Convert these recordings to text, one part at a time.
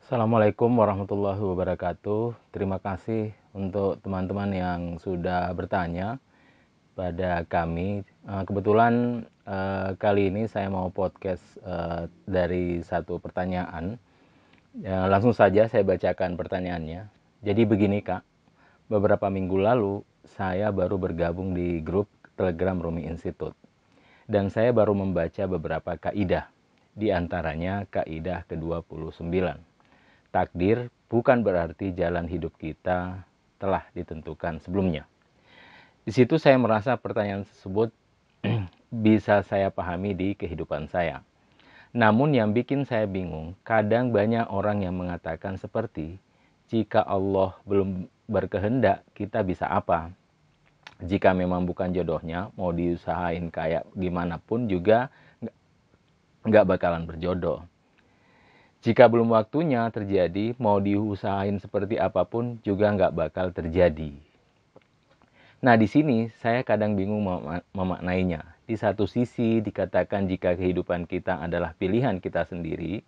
Assalamualaikum warahmatullahi wabarakatuh. Terima kasih untuk teman-teman yang sudah bertanya pada kami. Kebetulan kali ini saya mau podcast dari satu pertanyaan. Ya, langsung saja saya bacakan pertanyaannya. Jadi begini Kak, beberapa minggu lalu saya baru bergabung di grup Telegram Rumi Institute. Dan saya baru membaca beberapa kaidah, di antaranya kaidah ke-29. Takdir bukan berarti jalan hidup kita telah ditentukan sebelumnya. Di situ saya merasa pertanyaan tersebut bisa saya pahami di kehidupan saya. Namun yang bikin saya bingung, kadang banyak orang yang mengatakan seperti, jika Allah belum berkehendak, kita bisa apa? Jika memang bukan jodohnya, mau diusahain kayak gimana pun juga nggak bakalan berjodoh. Jika belum waktunya terjadi, mau diusahain seperti apapun juga nggak bakal terjadi. Nah, di sini saya kadang bingung memaknainya. Di satu sisi dikatakan jika kehidupan kita adalah pilihan kita sendiri,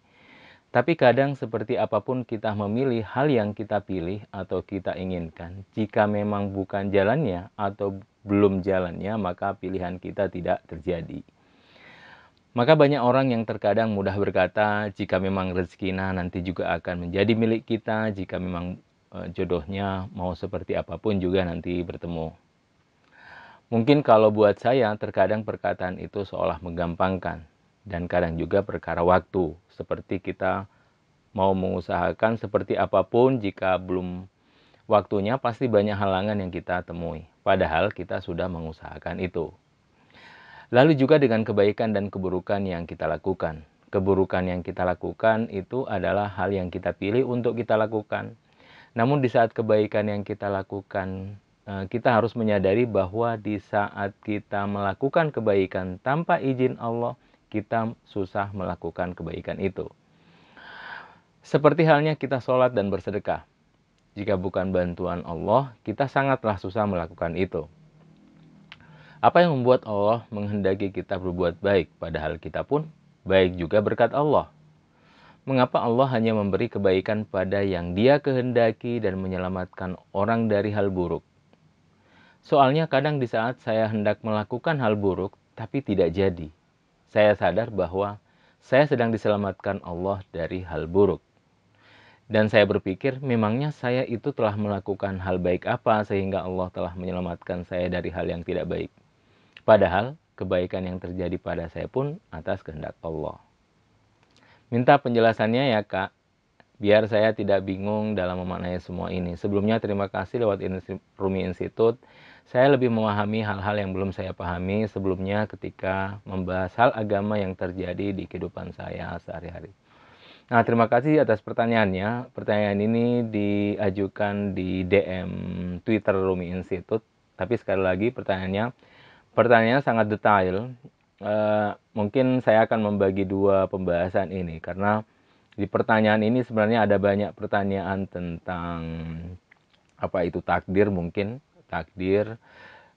tapi kadang seperti apapun kita memilih hal yang kita pilih atau kita inginkan, jika memang bukan jalannya atau belum jalannya, maka pilihan kita tidak terjadi. Maka banyak orang yang terkadang mudah berkata, jika memang rezekinya nanti juga akan menjadi milik kita, jika memang jodohnya mau seperti apapun juga nanti bertemu. Mungkin kalau buat saya, terkadang perkataan itu seolah menggampangkan, dan kadang juga perkara waktu, seperti kita mau mengusahakan seperti apapun, jika belum waktunya pasti banyak halangan yang kita temui, padahal kita sudah mengusahakan itu. Lalu juga dengan kebaikan dan keburukan yang kita lakukan. Keburukan yang kita lakukan itu adalah hal yang kita pilih untuk kita lakukan. Namun di saat kebaikan yang kita lakukan, kita harus menyadari bahwa di saat kita melakukan kebaikan tanpa izin Allah, kita susah melakukan kebaikan itu. Seperti halnya kita sholat dan bersedekah. Jika bukan bantuan Allah, kita sangatlah susah melakukan itu. Apa yang membuat Allah menghendaki kita berbuat baik, padahal kita pun baik juga berkat Allah? Mengapa Allah hanya memberi kebaikan pada yang Dia kehendaki dan menyelamatkan orang dari hal buruk? Soalnya kadang di saat saya hendak melakukan hal buruk, tapi tidak jadi. Saya sadar bahwa saya sedang diselamatkan Allah dari hal buruk. Dan saya berpikir, memangnya saya itu telah melakukan hal baik apa sehingga Allah telah menyelamatkan saya dari hal yang tidak baik? Padahal kebaikan yang terjadi pada saya pun atas kehendak Allah. Minta penjelasannya ya Kak, biar saya tidak bingung dalam memaknai semua ini. Sebelumnya terima kasih lewat Rumi Institute. Saya lebih memahami hal-hal yang belum saya pahami sebelumnya ketika membahas hal agama yang terjadi di kehidupan saya sehari-hari. Nah, terima kasih atas pertanyaannya. Pertanyaan ini diajukan di DM Twitter Rumi Institute. Tapi sekali lagi pertanyaannya sangat detail. Mungkin saya akan membagi dua pembahasan ini karena di pertanyaan ini sebenarnya ada banyak pertanyaan tentang apa itu takdir, mungkin takdir,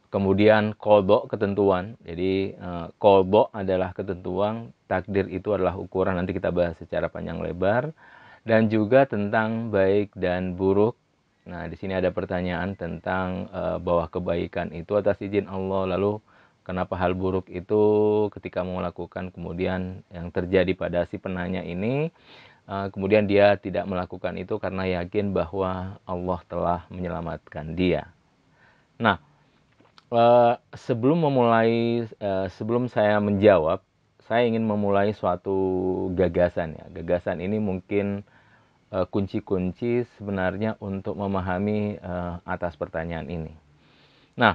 kemudian qadha, ketentuan. Jadi qadha adalah ketentuan, takdir itu adalah ukuran, nanti kita bahas secara panjang lebar, dan juga tentang baik dan buruk. Nah, di sini ada pertanyaan tentang bahwa kebaikan itu atas izin Allah, lalu kenapa hal buruk itu ketika mau melakukan kemudian yang terjadi pada si penanya ini, kemudian dia tidak melakukan itu karena yakin bahwa Allah telah menyelamatkan dia. Nah, sebelum saya menjawab, saya ingin memulai suatu gagasan ya. Gagasan ini mungkin kunci-kunci sebenarnya untuk memahami atas pertanyaan ini. Nah,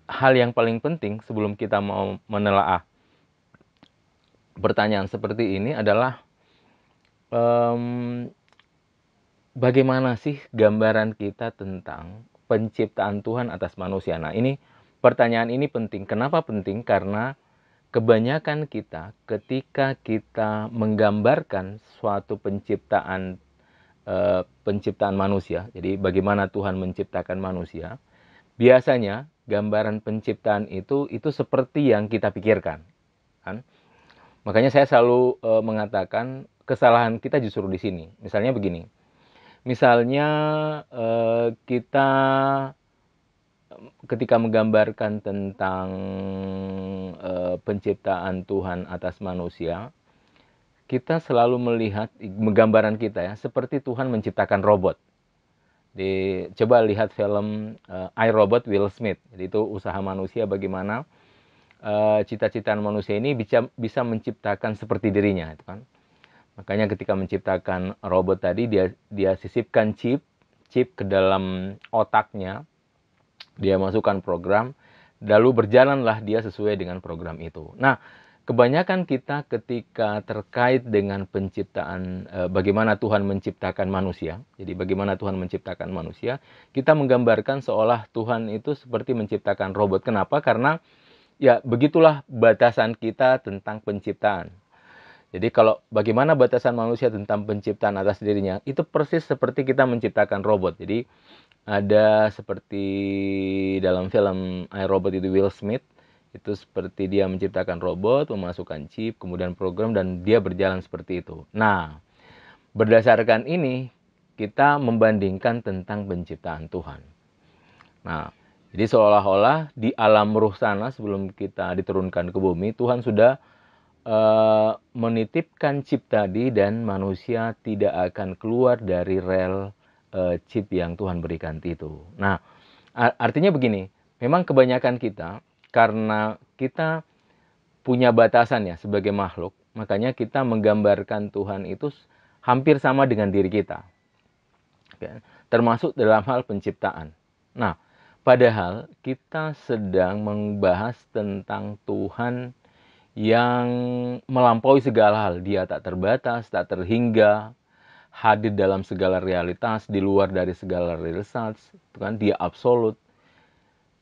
hal yang paling penting sebelum kita mau menelaah pertanyaan seperti ini adalah bagaimana sih gambaran kita tentang penciptaan Tuhan atas manusia. Nah, pertanyaan ini penting. Kenapa penting? Karena kebanyakan kita ketika kita menggambarkan suatu penciptaan manusia, jadi bagaimana Tuhan menciptakan manusia, biasanya gambaran penciptaan itu seperti yang kita pikirkan, kan? Makanya saya selalu mengatakan kesalahan kita justru di sini. Misalnya begini, misalnya kita ketika menggambarkan tentang penciptaan Tuhan atas manusia, kita selalu melihat gambaran kita ya, seperti Tuhan menciptakan robot. Coba lihat film I, Robot Will Smith. Jadi itu usaha manusia bagaimana cita-citaan manusia ini bisa menciptakan seperti dirinya, itu kan. Makanya ketika menciptakan robot tadi, dia sisipkan chip ke dalam otaknya, dia masukkan program, lalu berjalanlah dia sesuai dengan program itu. Nah, kebanyakan kita ketika terkait dengan penciptaan, bagaimana Tuhan menciptakan manusia, jadi bagaimana Tuhan menciptakan manusia, kita menggambarkan seolah Tuhan itu seperti menciptakan robot. Kenapa? Karena ya begitulah batasan kita tentang penciptaan. Jadi kalau bagaimana batasan manusia tentang penciptaan atas dirinya, itu persis seperti kita menciptakan robot. Jadi ada seperti dalam film I, Robot itu Will Smith, itu seperti dia menciptakan robot, memasukkan chip, kemudian program, dan dia berjalan seperti itu. Nah, berdasarkan ini, kita membandingkan tentang penciptaan Tuhan. Nah, jadi seolah-olah di alam ruh sana sebelum kita diturunkan ke bumi, Tuhan sudah menitipkan chip tadi dan manusia tidak akan keluar dari rel chip yang Tuhan berikan itu. Nah, artinya begini, memang kebanyakan kita, karena kita punya batasan ya sebagai makhluk, makanya kita menggambarkan Tuhan itu hampir sama dengan diri kita. Termasuk dalam hal penciptaan. Nah, padahal kita sedang membahas tentang Tuhan yang melampaui segala hal. Dia tak terbatas, tak terhingga, hadir dalam segala realitas, di luar dari segala realitas, kan? Dia absolut.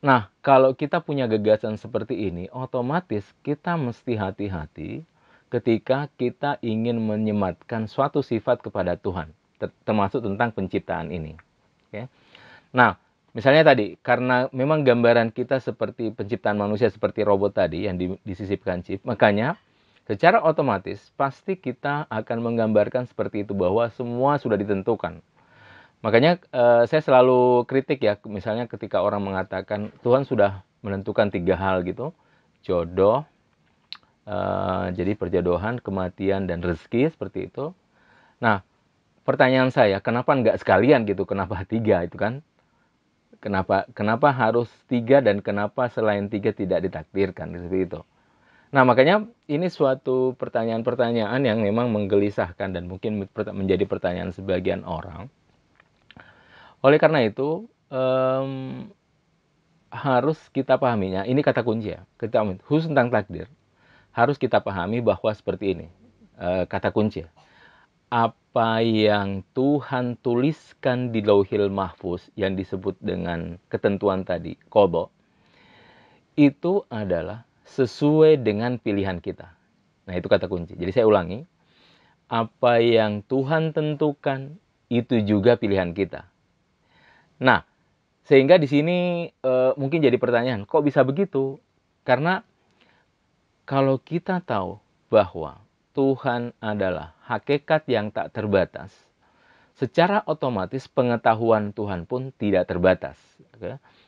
Nah, kalau kita punya gagasan seperti ini, otomatis kita mesti hati-hati ketika kita ingin menyematkan suatu sifat kepada Tuhan, termasuk tentang penciptaan ini. Oke. Nah, misalnya tadi, karena memang gambaran kita seperti penciptaan manusia seperti robot tadi yang disisipkan chip, makanya secara otomatis pasti kita akan menggambarkan seperti itu, bahwa semua sudah ditentukan. Makanya saya selalu kritik ya, misalnya ketika orang mengatakan Tuhan sudah menentukan 3 hal gitu, jodoh, jadi perjodohan, kematian, dan rezeki, seperti itu. Nah, pertanyaan saya, kenapa nggak sekalian gitu, kenapa 3 itu kan? Kenapa harus 3 dan kenapa selain 3 tidak ditakdirkan seperti itu. Nah, makanya ini suatu pertanyaan-pertanyaan yang memang menggelisahkan dan mungkin menjadi pertanyaan sebagian orang. Oleh karena itu harus kita pahaminya. Ini kata kunci ya. Khusus tentang takdir, harus kita pahami bahwa seperti ini kata kunci. Apa yang Tuhan tuliskan di Lauhil Mahfuz yang disebut dengan ketentuan tadi, qada, itu adalah sesuai dengan pilihan kita. Nah, itu kata kunci. Jadi saya ulangi, apa yang Tuhan tentukan itu juga pilihan kita. Nah, sehingga di sini mungkin jadi pertanyaan, kok bisa begitu? Karena kalau kita tahu bahwa Tuhan adalah hakikat yang tak terbatas, secara otomatis pengetahuan Tuhan pun tidak terbatas.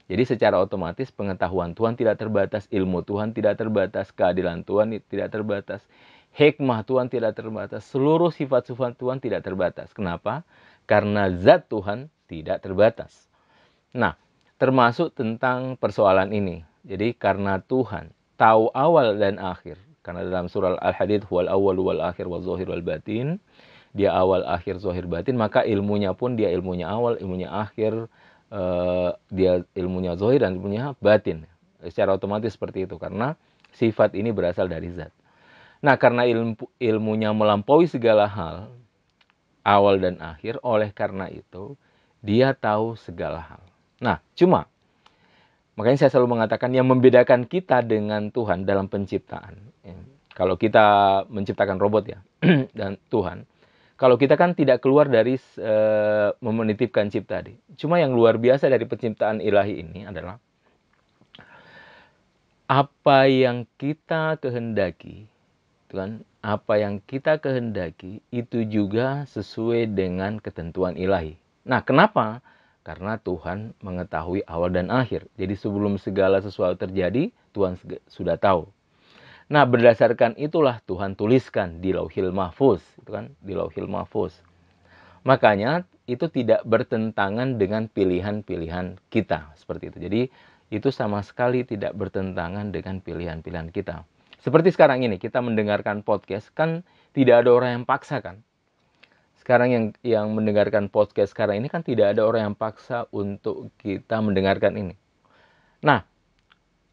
Jadi secara otomatis pengetahuan Tuhan tidak terbatas, ilmu Tuhan tidak terbatas, keadilan Tuhan tidak terbatas, hikmah Tuhan tidak terbatas, seluruh sifat-sifat Tuhan tidak terbatas. Kenapa? Karena zat Tuhan tidak terbatas. Nah, termasuk tentang persoalan ini. Jadi karena Tuhan tahu awal dan akhir, karena dalam surah Al-Hadid, huwal awwal wal akhir wal zahir wal batin, dia awal, akhir, zahir, batin, maka ilmunya pun dia ilmunya awal, ilmunya akhir, dia ilmunya zahir dan ilmunya batin. Secara otomatis seperti itu, karena sifat ini berasal dari zat. Nah, karena ilmunya melampaui segala hal, awal dan akhir, oleh karena itu, dia tahu segala hal. Nah, cuma makanya saya selalu mengatakan yang membedakan kita dengan Tuhan dalam penciptaan. Kalau kita menciptakan robot ya, dan Tuhan, kalau kita kan tidak keluar dari menitipkan chip tadi. Cuma yang luar biasa dari penciptaan ilahi ini adalah apa yang kita kehendaki, Tuhan, apa yang kita kehendaki itu juga sesuai dengan ketentuan ilahi. Nah, kenapa? Karena Tuhan mengetahui awal dan akhir. Jadi sebelum segala sesuatu terjadi, Tuhan sudah tahu. Nah, berdasarkan itulah Tuhan tuliskan di Lauhil Mahfuz, itu kan, di Lauhil Mahfuz. Makanya itu tidak bertentangan dengan pilihan-pilihan kita, seperti itu. Jadi itu sama sekali tidak bertentangan dengan pilihan-pilihan kita. Seperti sekarang ini kita mendengarkan podcast, kan tidak ada orang yang paksa kan. Sekarang yang mendengarkan podcast sekarang ini kan tidak ada orang yang paksa untuk kita mendengarkan ini. Nah,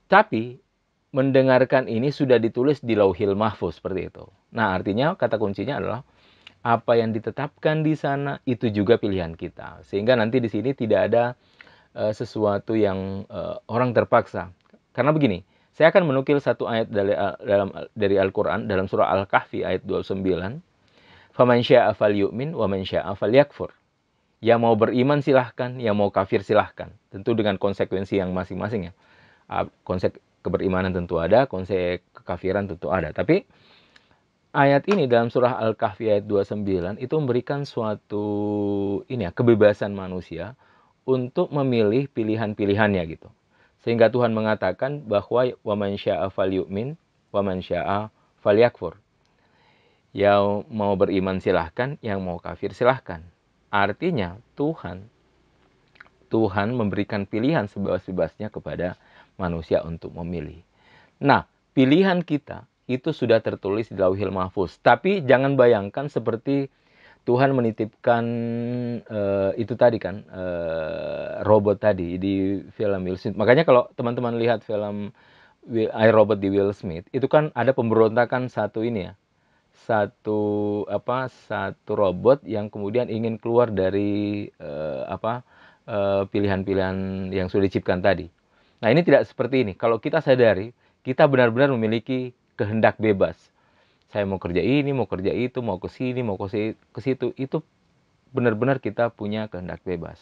tapi mendengarkan ini sudah ditulis di Lauhil Mahfuz seperti itu. Nah, artinya kata kuncinya adalah apa yang ditetapkan di sana itu juga pilihan kita. Sehingga nanti di sini tidak ada sesuatu yang orang terpaksa. Karena begini, saya akan menukil satu ayat dari Al-Quran dalam surah Al-Kahfi ayat 29. Faman syaa falyu'min wa man syaa falyakfur. Yang mau beriman silahkan, yang mau kafir silahkan. Tentu dengan konsekuensi yang masing-masing ya. Konsep keberimanan tentu ada, konsep kekafiran tentu ada. Tapi ayat ini dalam surah Al-Kahfi ayat 29 itu memberikan suatu kebebasan manusia untuk memilih pilihan-pilihannya gitu. Sehingga Tuhan mengatakan bahwa waman syaa falyu'min waman syaa falyakfur. Yang mau beriman silahkan, yang mau kafir silahkan. Artinya Tuhan memberikan pilihan sebebas-bebasnya kepada manusia untuk memilih. Nah, pilihan kita itu sudah tertulis di Lauhil Mahfuz. Tapi jangan bayangkan seperti Tuhan menitipkan itu tadi kan, robot tadi di film Will Smith. Makanya kalau teman-teman lihat film I, Robot di Will Smith, itu kan ada pemberontakan satu robot yang kemudian ingin keluar dari pilihan-pilihan yang sudah diciptakan tadi. Nah, ini tidak seperti ini. Kalau kita sadari, kita benar-benar memiliki kehendak bebas. Saya mau kerja ini, mau kerja itu, mau ke sini, mau ke situ. Itu benar-benar kita punya kehendak bebas.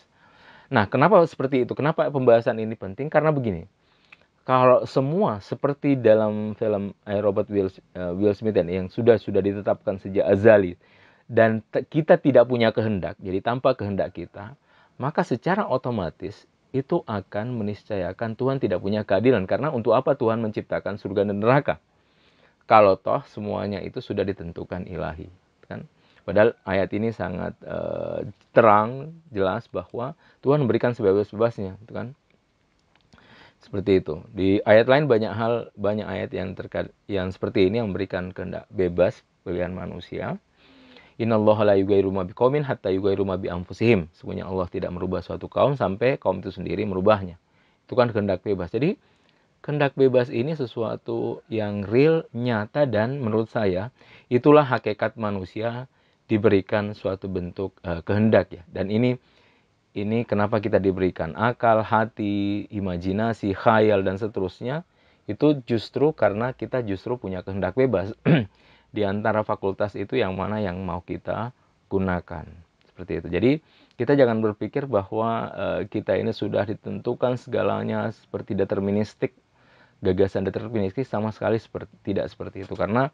Nah, kenapa seperti itu? Kenapa pembahasan ini penting? Karena begini. Kalau semua seperti dalam film I, Robot Will Smith yang sudah ditetapkan sejak azali dan kita tidak punya kehendak, jadi tanpa kehendak kita, maka secara otomatis itu akan meniscayakan Tuhan tidak punya keadilan. Karena untuk apa Tuhan menciptakan surga dan neraka? Kalau toh semuanya itu sudah ditentukan ilahi, kan? Padahal ayat ini sangat terang, jelas bahwa Tuhan memberikan sebebas-bebasnya, kan? Seperti itu. Di ayat lain banyak ayat yang seperti ini yang memberikan kehendak bebas pilihan manusia. Innallaha la yughayyiru ma biqaumin hatta yughayyiru ma bi anfusihim. Sesungguhnya Allah tidak merubah suatu kaum sampai kaum itu sendiri merubahnya. Itu kan kehendak bebas. Jadi kehendak bebas ini sesuatu yang real, nyata, dan menurut saya itulah hakikat manusia diberikan suatu bentuk kehendak ya. Dan ini kenapa kita diberikan akal, hati, imajinasi, khayal, dan seterusnya. Itu justru karena kita justru punya kehendak bebas. Di antara fakultas itu yang mana yang mau kita gunakan. Seperti itu. Jadi kita jangan berpikir bahwa kita ini sudah ditentukan segalanya seperti deterministik. Gagasan deterministik sama sekali tidak seperti itu. Karena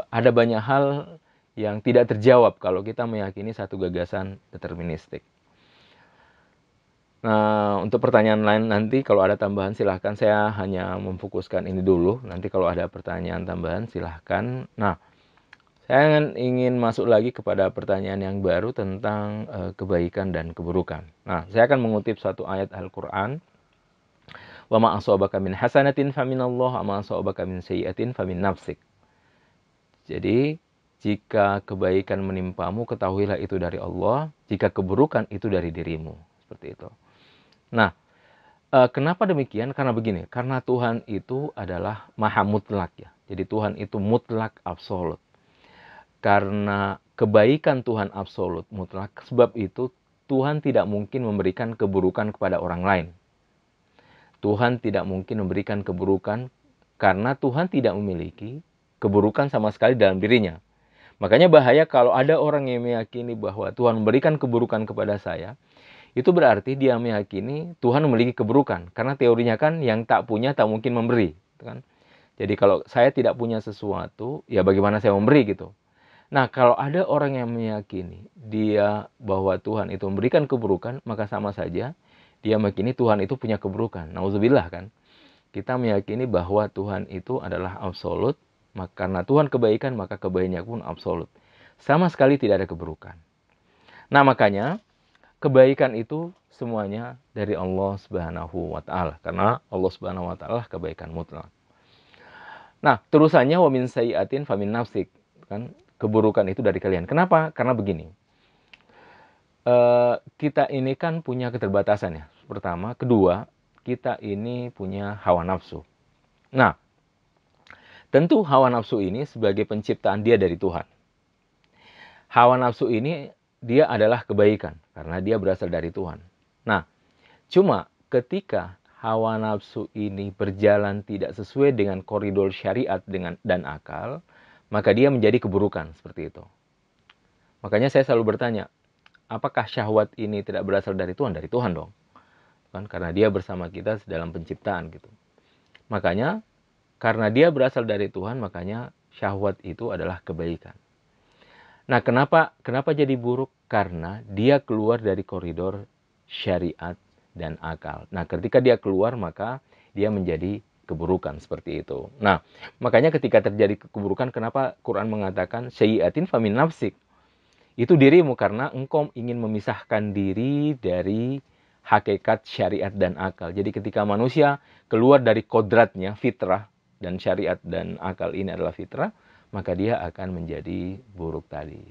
ada banyak hal yang tidak terjawab kalau kita meyakini satu gagasan deterministik. Nah, untuk pertanyaan lain nanti kalau ada tambahan silahkan. Saya hanya memfokuskan ini dulu. Nanti kalau ada pertanyaan tambahan silahkan. Nah, saya ingin masuk lagi kepada pertanyaan yang baru tentang kebaikan dan keburukan. Nah, saya akan mengutip satu ayat Al-Quran. Wa ma asabaka min hasanatin faminallah wa ma asabaka min sayyi'atin famin nafsik. Jadi, jika kebaikan menimpamu, ketahuilah itu dari Allah. Jika keburukan, itu dari dirimu. Seperti itu. Nah, kenapa demikian? Karena begini, karena Tuhan itu adalah maha mutlak ya. Jadi Tuhan itu mutlak absolut. Karena kebaikan Tuhan absolut mutlak, sebab itu Tuhan tidak mungkin memberikan keburukan kepada orang lain. Tuhan tidak mungkin memberikan keburukan karena Tuhan tidak memiliki keburukan sama sekali dalam dirinya. Makanya bahaya kalau ada orang yang meyakini bahwa Tuhan memberikan keburukan kepada saya. Itu berarti dia meyakini Tuhan memiliki keburukan. Karena teorinya kan yang tak punya tak mungkin memberi. Kan? Jadi kalau saya tidak punya sesuatu, ya bagaimana saya memberi gitu. Nah, kalau ada orang yang meyakini dia bahwa Tuhan itu memberikan keburukan, maka sama saja dia meyakini Tuhan itu punya keburukan. Nauzubillah kan. Kita meyakini bahwa Tuhan itu adalah absolut, maka karena Tuhan kebaikan, maka kebaikannya pun absolut. Sama sekali tidak ada keburukan. Nah, makanya kebaikan itu semuanya dari Allah Subhanahu wa taala, karena Allah Subhanahu wa taala kebaikan mutlak. Nah, terusannya wa min sayyi'atin famin nafsik, kan? Keburukan itu dari kalian. Kenapa? Karena begini. Kita ini kan punya keterbatasan ya. Pertama, kedua, kita ini punya hawa nafsu. Nah, tentu hawa nafsu ini sebagai penciptaan dia dari Tuhan. Hawa nafsu ini dia adalah kebaikan karena dia berasal dari Tuhan. Nah, cuma ketika hawa nafsu ini berjalan tidak sesuai dengan koridor syariat dan akal, maka dia menjadi keburukan seperti itu. Makanya saya selalu bertanya, apakah syahwat ini tidak berasal dari Tuhan? Dari Tuhan dong. Kan karena dia bersama kita dalam penciptaan gitu. Makanya karena dia berasal dari Tuhan, makanya syahwat itu adalah kebaikan. Nah, kenapa jadi buruk? Karena dia keluar dari koridor syariat dan akal. Nah, ketika dia keluar, maka dia menjadi keburukan seperti itu. Nah, makanya ketika terjadi keburukan, kenapa Quran mengatakan sayyi'atin famin nafsik? Itu dirimu karena engkau ingin memisahkan diri dari hakikat syariat dan akal. Jadi ketika manusia keluar dari kodratnya, fitrah, dan syariat dan akal ini adalah fitrah, maka dia akan menjadi buruk tadi.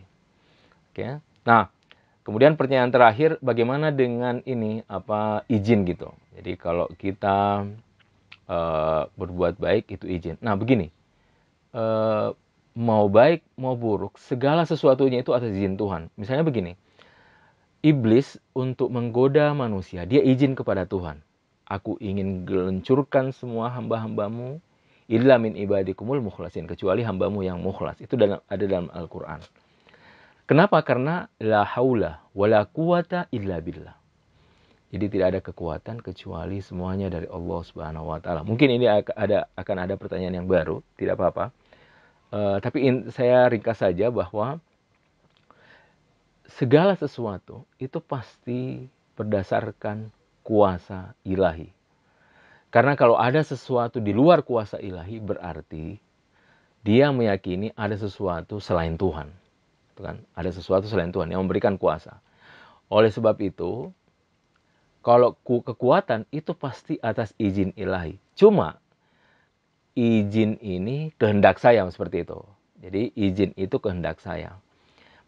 Oke. Nah, kemudian pertanyaan terakhir, bagaimana dengan ini izin gitu. Jadi kalau kita berbuat baik itu izin. Nah, begini. Mau baik mau buruk, segala sesuatunya itu atas izin Tuhan. Misalnya begini. Iblis untuk menggoda manusia, dia izin kepada Tuhan. Aku ingin gelencurkan semua hamba-hambamu illa min ibadikumul mukhlasin, kecuali hambamu yang mukhlas. Itu ada dalam Al-Quran. Kenapa? Karena la haula wala quwata illa billah. Jadi tidak ada kekuatan kecuali semuanya dari Allah Subhanahu wa taala. Mungkin ini akan ada pertanyaan yang baru, tidak apa-apa. Tapi saya ringkas saja bahwa segala sesuatu itu pasti berdasarkan kuasa ilahi. Karena kalau ada sesuatu di luar kuasa ilahi, berarti dia meyakini ada sesuatu selain Tuhan. Kan? Ada sesuatu selain Tuhan yang memberikan kuasa. Oleh sebab itu, kalau kekuatan itu pasti atas izin ilahi. Cuma izin ini kehendak saya seperti itu. Jadi izin itu kehendak saya.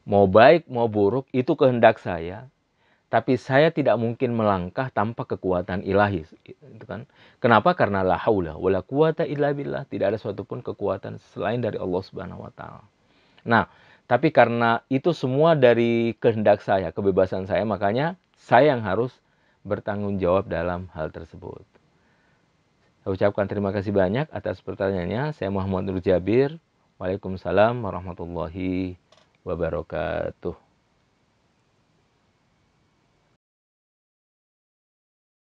Mau baik mau buruk itu kehendak saya. Tapi saya tidak mungkin melangkah tanpa kekuatan ilahi. Itu kan? Kenapa? Karena la haula wala quwata illa billah. Tidak ada suatu pun kekuatan selain dari Allah Subhanahu wa taala. Nah, tapi karena itu semua dari kehendak saya, kebebasan saya, makanya saya yang harus bertanggung jawab dalam hal tersebut. Saya ucapkan terima kasih banyak atas pertanyaannya. Saya Muhammad Nur Jabir. Waalaikumsalam warahmatullahi wabarakatuh.